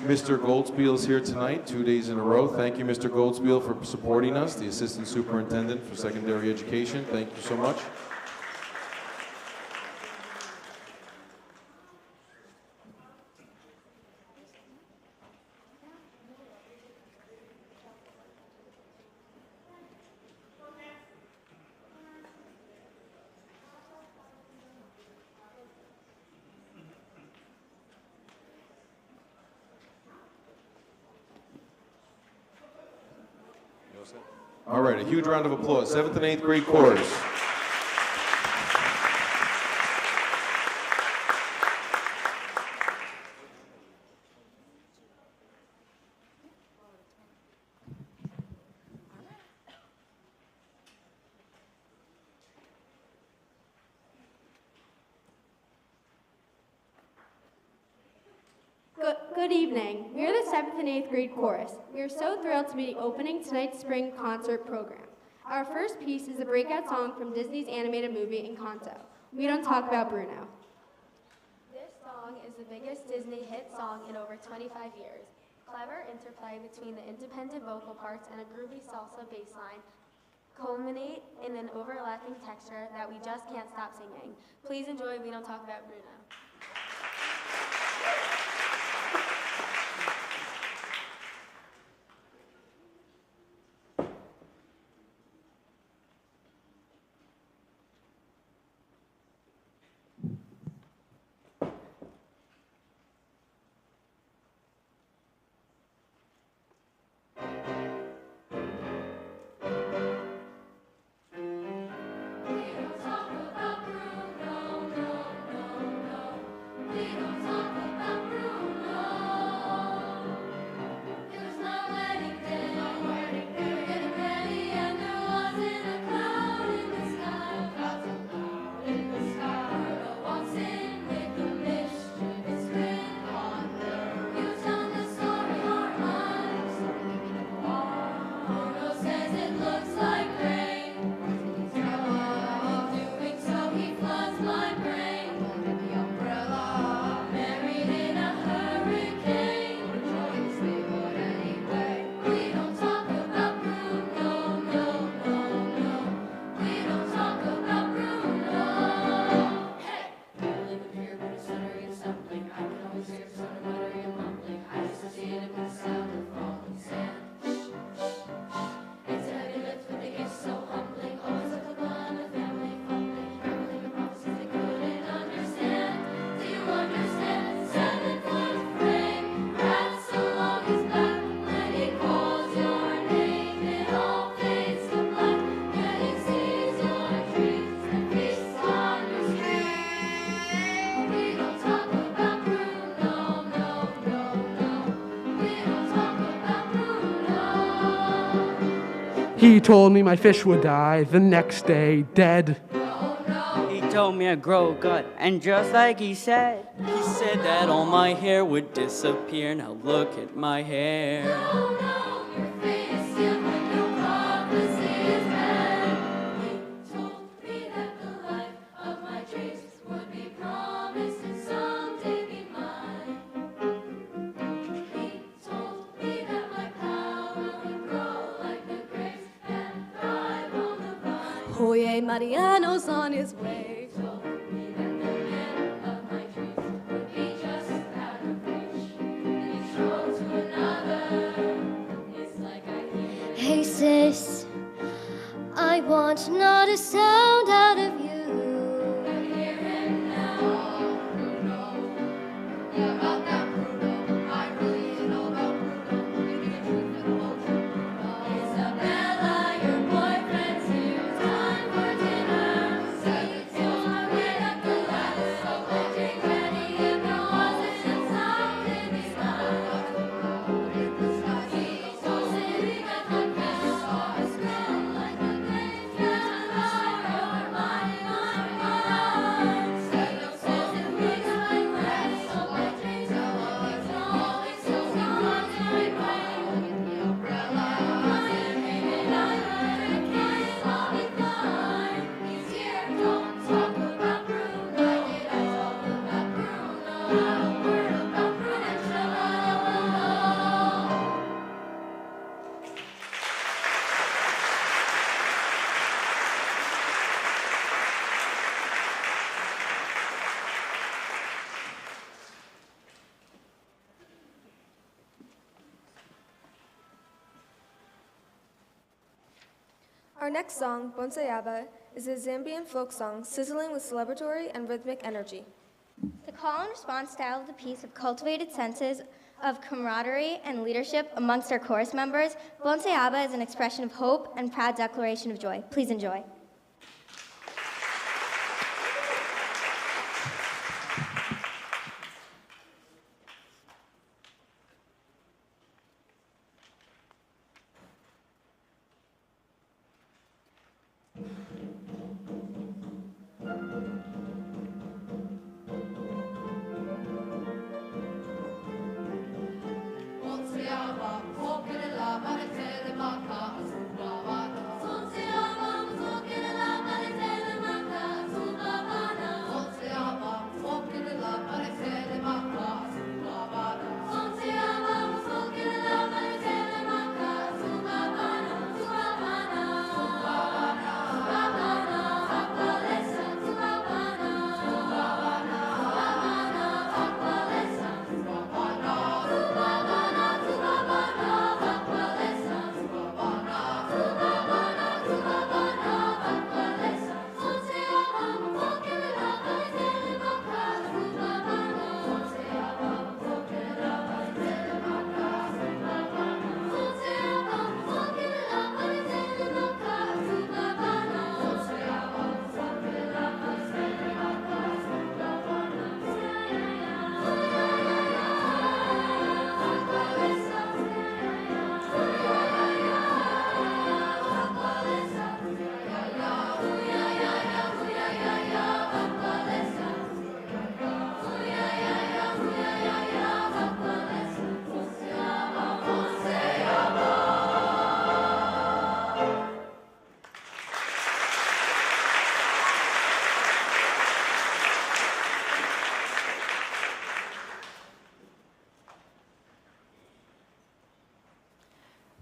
Mr. Goldspiel is here tonight, 2 days in a row. Thank you, Mr. Goldspiel, for supporting us, the Assistant Superintendent for Secondary Education. Thank you so much. All right, a huge round of applause. 7th and 8th grade chorus. Good evening. We are the 7th and 8th grade chorus. We are so thrilled to be opening tonight's spring concert program. Our first piece is a breakout song from Disney's animated movie Encanto. We Don't Talk About Bruno. This song is the biggest Disney hit song in over 25 years. Clever interplay between the independent vocal parts and a groovy salsa bass line culminate in an overlapping texture that we just can't stop singing. Please enjoy We Don't Talk About Bruno. He told me my fish would die the next day, dead. He told me I'd grow a gut, and just like he said that all my hair would disappear. Now look at my hair. Oye, Mariano's on his way. Hey sis, I want not a sound out of you. I hear him now. Bruno. Yeah, about that Bruno. I really know about Bruno. Give me the truth and the whole truth, Bruno. Isabella, your boyfriend's here. Time for dinner. See you till I wait up the ladder. So getting ready if there wasn't a sound in the sky. He's so sitting at the best. Saw us grow like the things that fire. Our next song, Bonsayaba, is a Zambian folk song sizzling with celebratory and rhythmic energy. The call and response style of the piece have cultivated senses of camaraderie and leadership amongst our chorus members. Bonsayaba is an expression of hope and proud declaration of joy. Please enjoy.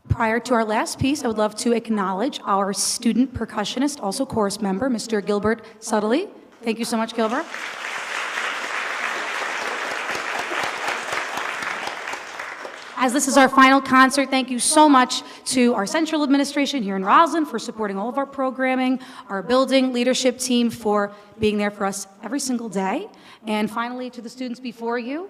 Prior to our last piece, I would love to acknowledge our student percussionist, also chorus member, Mr. Gilbert Suttely. Thank you so much, Gilbert. As this is our final concert, thank you so much to our central administration here in Roslyn for supporting all of our programming, our building leadership team for being there for us every single day, and finally to the students before you.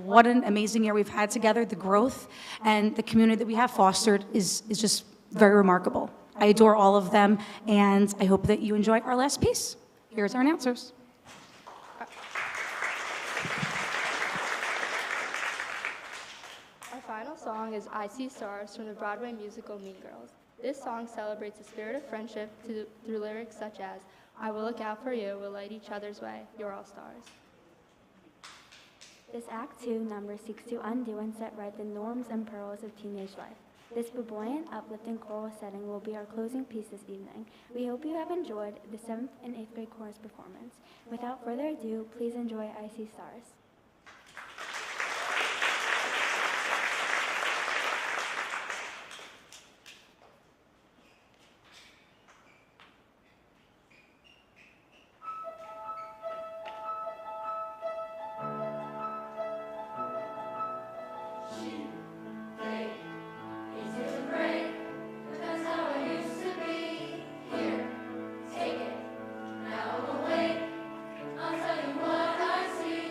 What an amazing year we've had together. The growth and the community that we have fostered is just very remarkable. I adore all of them, and I hope that you enjoy our last piece. Here's our announcers. Our final song is I See Stars from the Broadway musical Mean Girls. This song celebrates the spirit of friendship through lyrics such as, I will look out for you, we'll light each other's way, you're all stars. This Act 2 number seeks to undo and set right the norms and perils of teenage life. This buoyant, uplifting choral setting will be our closing piece this evening. We hope you have enjoyed the 7th and 8th grade chorus performance. Without further ado, please enjoy I See Stars. I'll tell you what I see.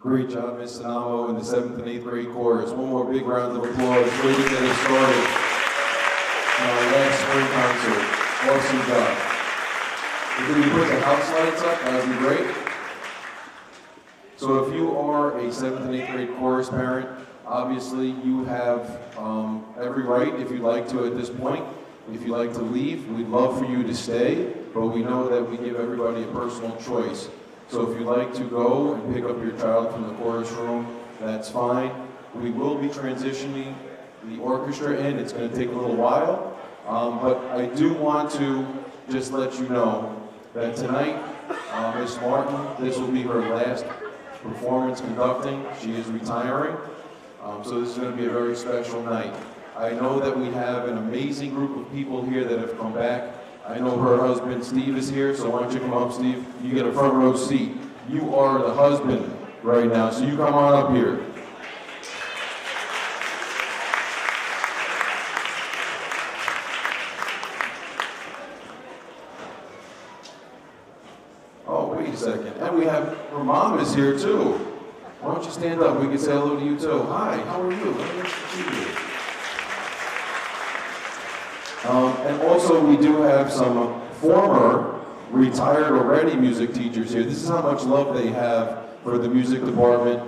Great job, Miss Sanamo and the 7th and 8th grade chorus. One more big round of applause. Way to get us started in our last spring concert. Awesome job. If we put the house lights up, that would be great. So if you are a 7th and 8th grade chorus parent, obviously you have every right, if you'd like to at this point. If you'd like to leave, we'd love for you to stay, but we know that we give everybody a personal choice. So if you'd like to go and pick up your child from the chorus room, that's fine. We will be transitioning the orchestra in. It's going to take a little while, but I do want to just let you know that tonight, Miss Martin, this will be her last performance conducting. She is retiring, so this is going to be a very special night. I know that we have an amazing group of people here that have come back. I know her husband Steve is here, so why don't you come up, Steve? You get a front row seat. You are the husband right now, so you come on up here. Oh, wait a second. And we have her mom is here too. Why don't you stand up? We can say hello to you too. Hi, how are you? Nice to see you. And also we do have some former retired already music teachers here. This is how much love they have for the music department.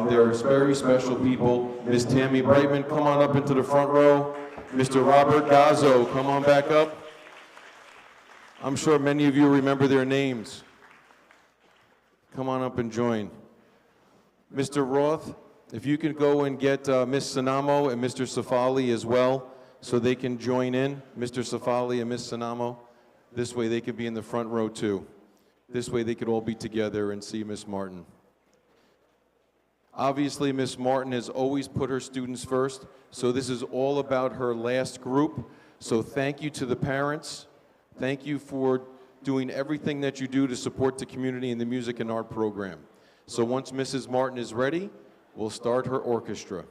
They're very special people. Miss Tammy Brightman, come on up into the front row. Mr. Robert Gazzo, come on back up. I'm sure many of you remember their names. Come on up and join. Mr. Roth, if you could go and get Miss Sanamo and Mr. Safali as well, so they can join in, Mr. Safali and Miss Sanamo. This way they could be in the front row too. This way they could all be together and see Miss Martin. Obviously, Miss Martin has always put her students first, so this is all about her last group. So thank you to the parents. Thank you for doing everything that you do to support the community in the music and art program. So once Mrs. Martin is ready, we'll start her orchestra.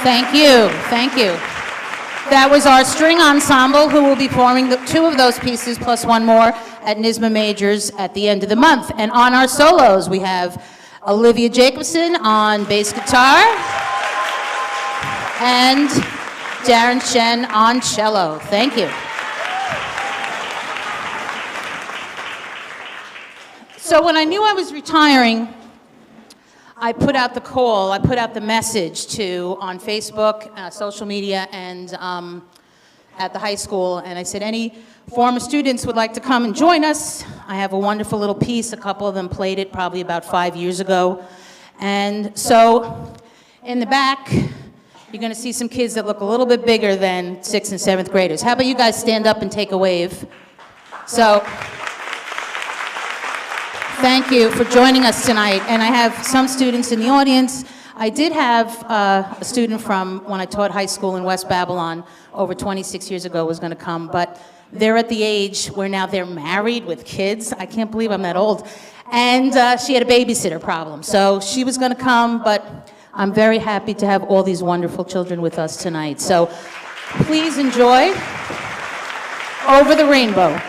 Thank you, thank you. That was our string ensemble who will be performing two of those pieces plus one more at NYSSMA Majors at the end of the month. And on our solos, we have Olivia Jacobson on bass guitar and Darren Shen on cello. Thank you. So when I knew I was retiring, I put out the call, I put out the message on Facebook, social media, and at the high school, and I said, any former students would like to come and join us. I have a wonderful little piece. A couple of them played it probably about 5 years ago. And so in the back, you're going to see some kids that look a little bit bigger than 6th and 7th graders. How about you guys stand up and take a wave? So thank you for joining us tonight. And I have some students in the audience. I did have a student from when I taught high school in West Babylon over 26 years ago was going to come, but they're at the age where now they're married with kids. I can't believe I'm that old. And she had a babysitter problem. So she was going to come, but I'm very happy to have all these wonderful children with us tonight. So please enjoy Over the Rainbow.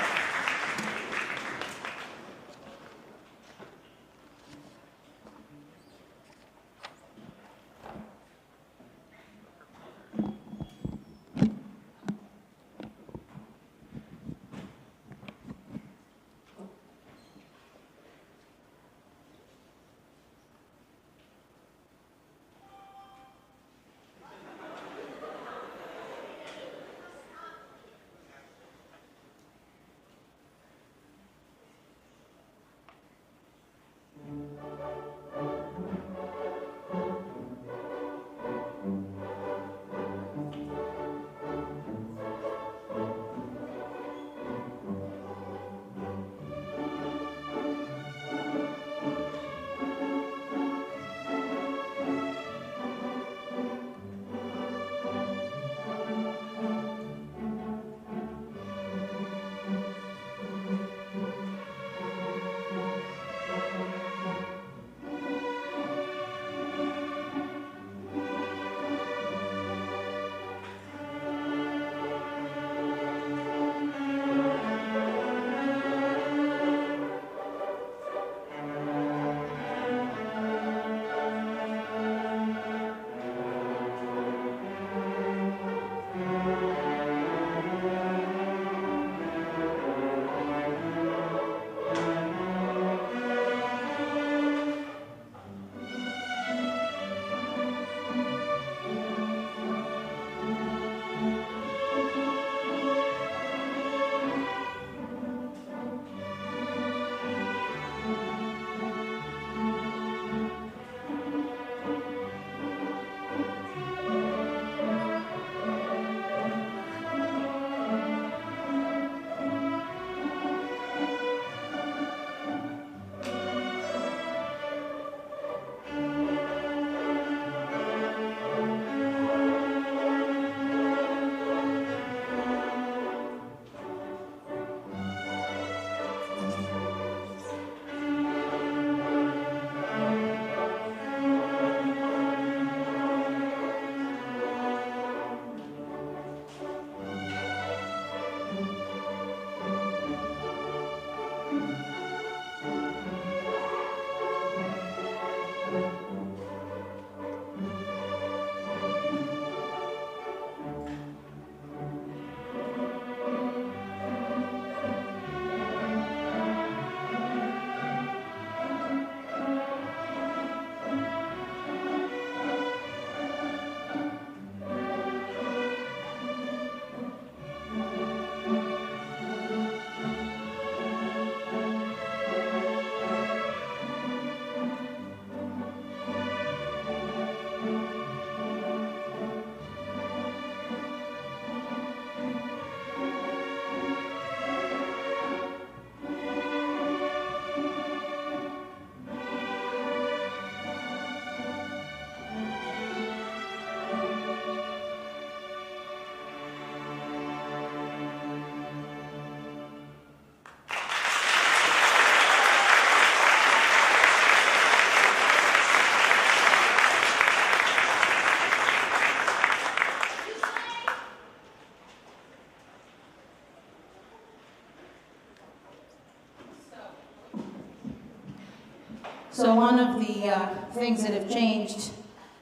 So one of the things that have changed,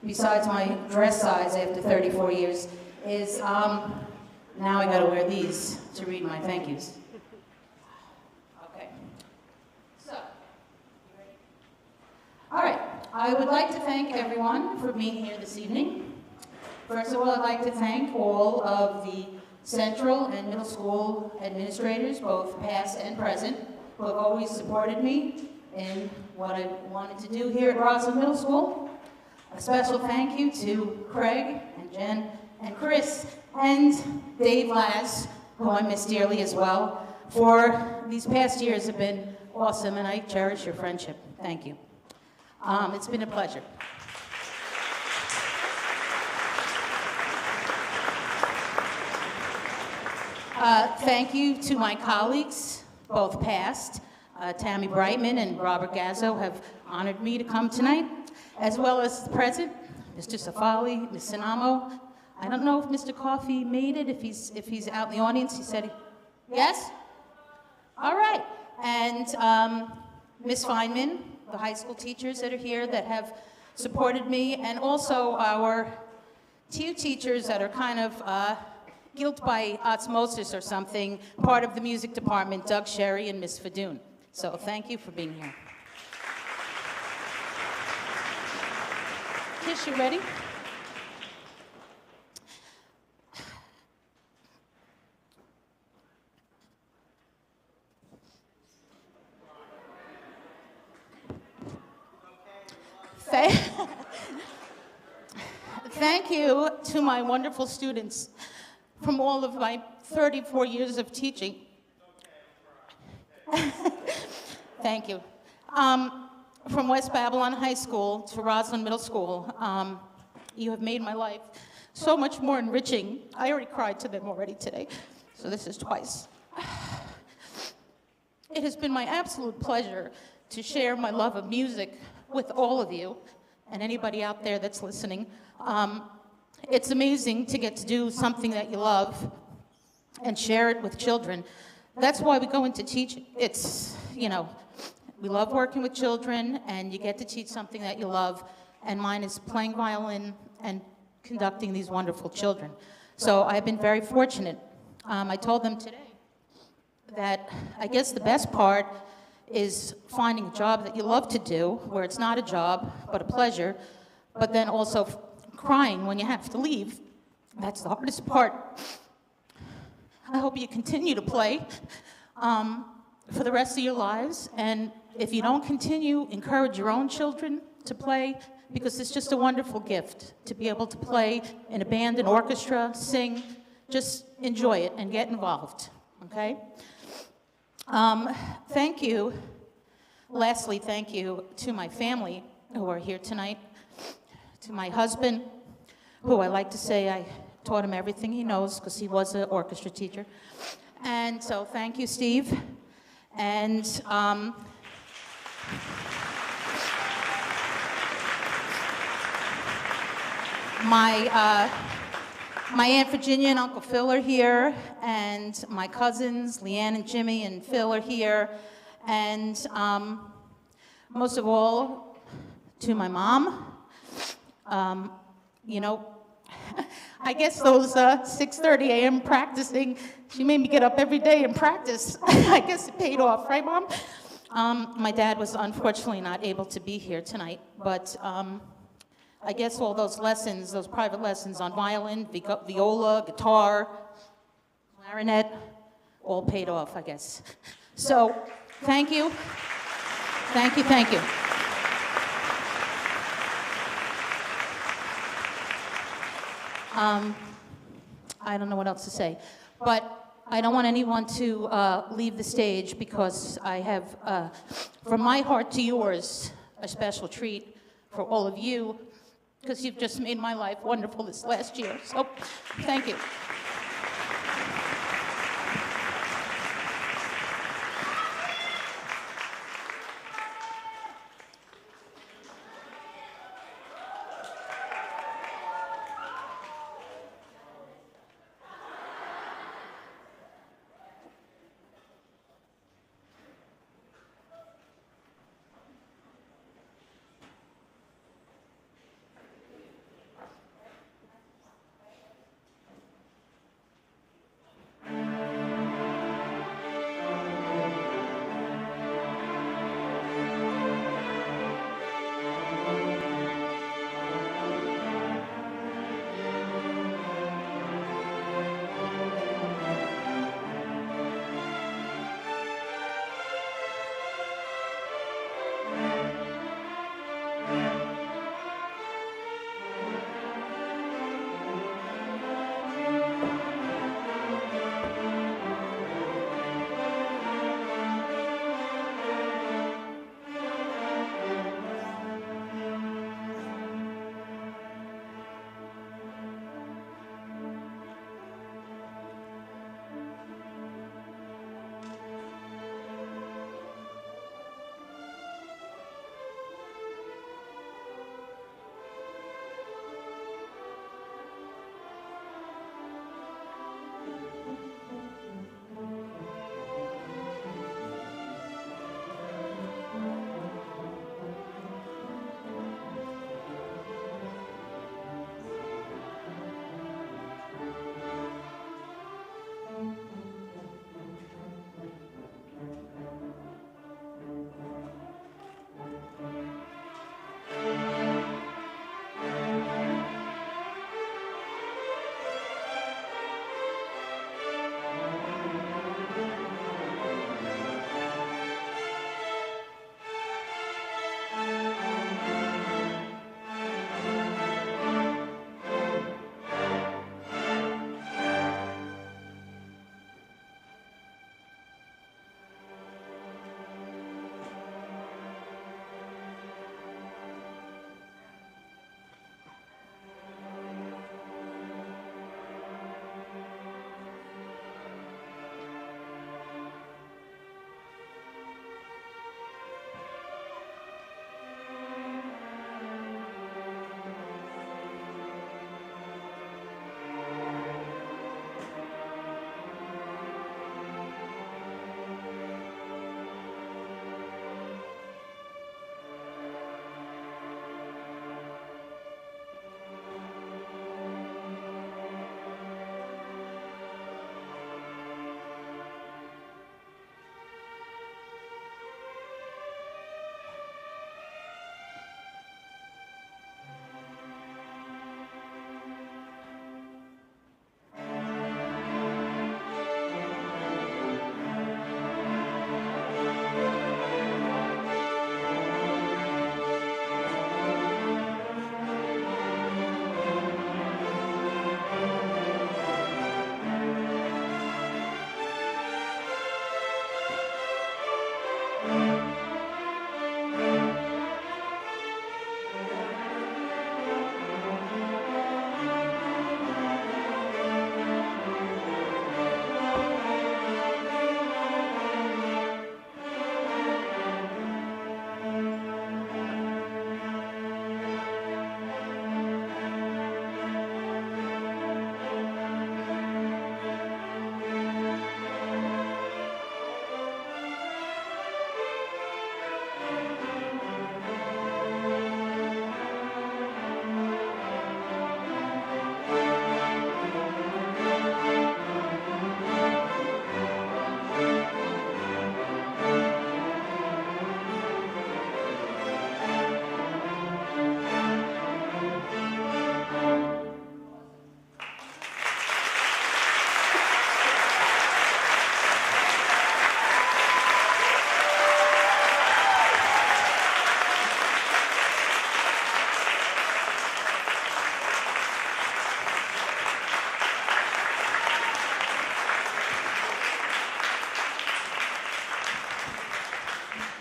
besides my dress size after 34 years, is now I gotta wear these to read my thank yous. Okay. So, you ready? All right. I would like to thank everyone for being here this evening. First of all, I'd like to thank all of the central and middle school administrators, both past and present, who have always supported me in what I wanted to do here at Roslyn Middle School. A special thank you to Craig and Jen and Chris and Dave Laz, who I miss dearly as well, for these past years have been awesome, and I cherish your friendship. Thank you. It's been a pleasure. Thank you to my colleagues, both past. Tammy Brightman and Robert Gazzo have honored me to come tonight, as well as the present, Mr. Safali, Ms. Sinamo. I don't know if Mr. Coffey made it, if he's out in the audience. He said, yes? All right. And Ms. Feynman, the high school teachers that are here that have supported me, and also our two teachers that are kind of guilt by osmosis or something, part of the music department, Doug Sherry and Ms. Fadoon. So thank you for being here. Kish, you ready? Thank you to my wonderful students from all of my 34 years of teaching. Thank you. From West Babylon High School to Roslyn Middle School, you have made my life so much more enriching. I already cried to them already today, so this is twice. It has been my absolute pleasure to share my love of music with all of you and anybody out there that's listening. It's amazing to get to do something that you love and share it with children. That's why we go into teaching. It's, you know, we love working with children, and you get to teach something that you love, and mine is playing violin and conducting these wonderful children. So I've been very fortunate. I told them today that I guess the best part is finding a job that you love to do, where it's not a job, but a pleasure, but then also crying when you have to leave. That's the hardest part. I hope you continue to play for the rest of your lives, and if you don't continue, encourage your own children to play, because it's just a wonderful gift to be able to play in a band, an orchestra, sing. Just enjoy it and get involved, okay? Thank you. Lastly, thank you to my family who are here tonight, to my husband, who I like to say I taught him everything he knows because he was an orchestra teacher. And so thank you, Steve. And my Aunt Virginia and Uncle Phil are here, and my cousins, Leanne and Jimmy and Phil are here, and most of all, to my mom. You know, I guess those 6:30 a.m. practicing, she made me get up every day and practice. I guess it paid off, right, Mom? My dad was unfortunately not able to be here tonight, but I guess all those lessons, those private lessons on violin, viola, guitar, clarinet, all paid off, I guess. So, thank you. Thank you, thank you. I don't know what else to say, but I don't want anyone to leave the stage, because I have, from my heart to yours, a special treat for all of you, because you've just made my life wonderful this last year. So, thank you.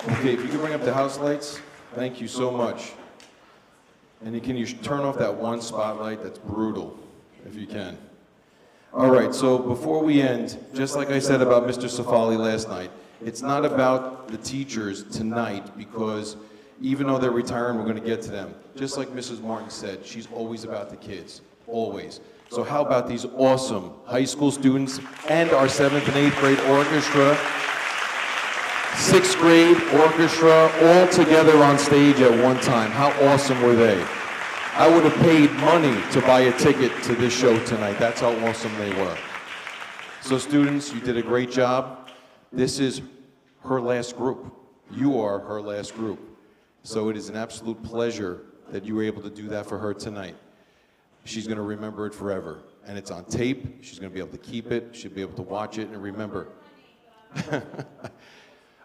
Okay, if you can bring up the house lights, thank you so much. And can you turn off that one spotlight? That's brutal, if you can. All right, so before we end, just like I said about Mr. Safali last night, it's not about the teachers tonight, because even though they're retiring, we're going to get to them. Just like Mrs. Martin said, she's always about the kids, always. So how about these awesome high school students and our 7th and 8th grade orchestra, 6th grade orchestra, all together on stage at one time. How awesome were they? I would have paid money to buy a ticket to this show tonight. That's how awesome they were. So students, you did a great job. This is her last group. You are her last group. So it is an absolute pleasure that you were able to do that for her tonight. She's going to remember it forever. And it's on tape. She's going to be able to keep it. She'll be able to watch it and remember.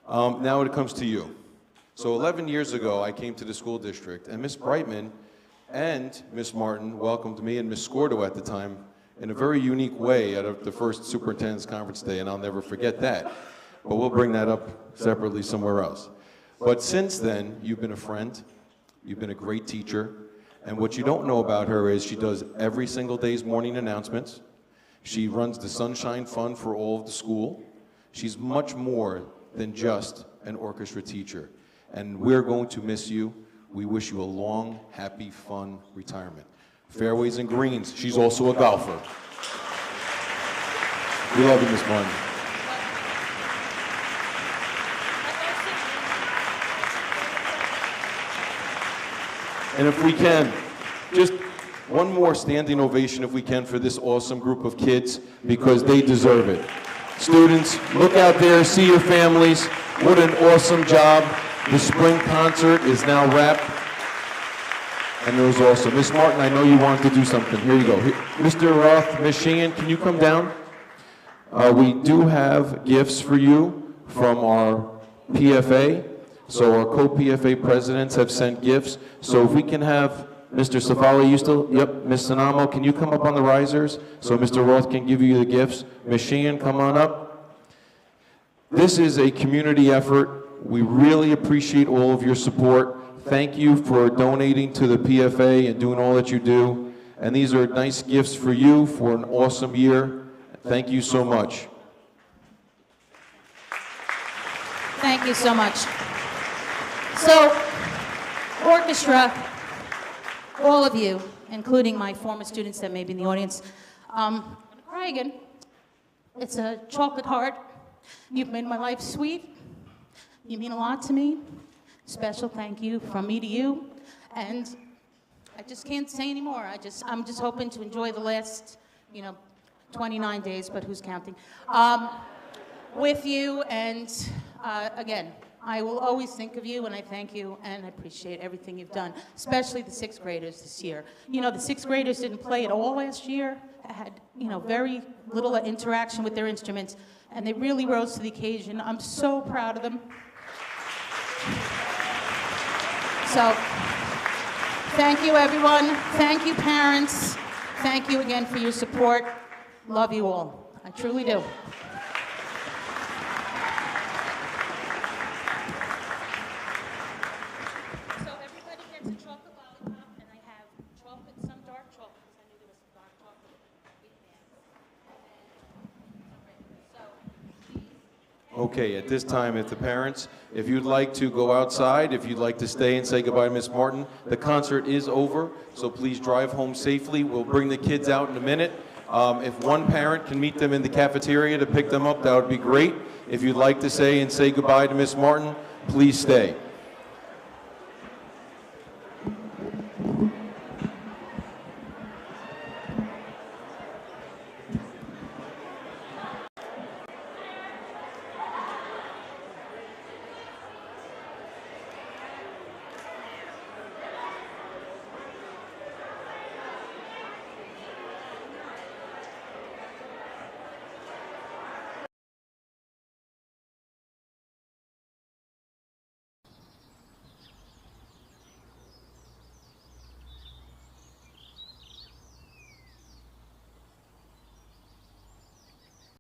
Now it comes to you. So 11 years ago, I came to the school district, and Miss Brightman and Miss Martin welcomed me, and Miss Scordo at the time, in a very unique way at the first superintendent's conference day, and I'll never forget that. But we'll bring that up separately somewhere else. But since then, you've been a friend, you've been a great teacher, and what you don't know about her is she does every single day's morning announcements. She runs the Sunshine Fund for all of the school. She's much more than just an orchestra teacher. And we're going to miss you. We wish you a long, happy, fun retirement. Fairways and greens. She's also a golfer. We love you, Miss Martin. And if we can, just one more standing ovation if we can for this awesome group of kids, because they deserve it. Students, look out there, see your families. What an awesome job. The spring concert is now wrapped. And it was awesome. Miss Martin, I know you wanted to do something. Here you go. Mr. Roth, Miss Sheehan, can you come down? We do have gifts for you from our PFA. So our co-PFA presidents have sent gifts. So if we can have Mr. Safali, you still, yep, Ms. Sanamo, can you come up on the risers so Mr. Roth can give you the gifts? Ms. Sheehan, come on up. This is a community effort. We really appreciate all of your support. Thank you for donating to the PFA and doing all that you do. And these are nice gifts for you for an awesome year. Thank you so much. Thank you so much. So, orchestra, all of you, including my former students that may be in the audience, I'm gonna cry again. It's a chocolate heart. You've made my life sweet. You mean a lot to me. Special thank you from me to you. And I just can't say anymore. I'm just hoping to enjoy the last, 29 days, but who's counting, with you. And again, I will always think of you, and I thank you, and I appreciate everything you've done, especially the 6th graders this year. The 6th graders didn't play at all last year, had, very little interaction with their instruments, and they really rose to the occasion. I'm so proud of them. So, thank you, everyone. Thank you, parents. Thank you again for your support. Love you all. I truly do. Okay, at this time, if the parents, if you'd like to go outside, if you'd like to stay and say goodbye to Miss Martin, the concert is over, so please drive home safely. We'll bring the kids out in a minute. If one parent can meet them in the cafeteria to pick them up, that would be great. If you'd like to say goodbye to Miss Martin, please stay.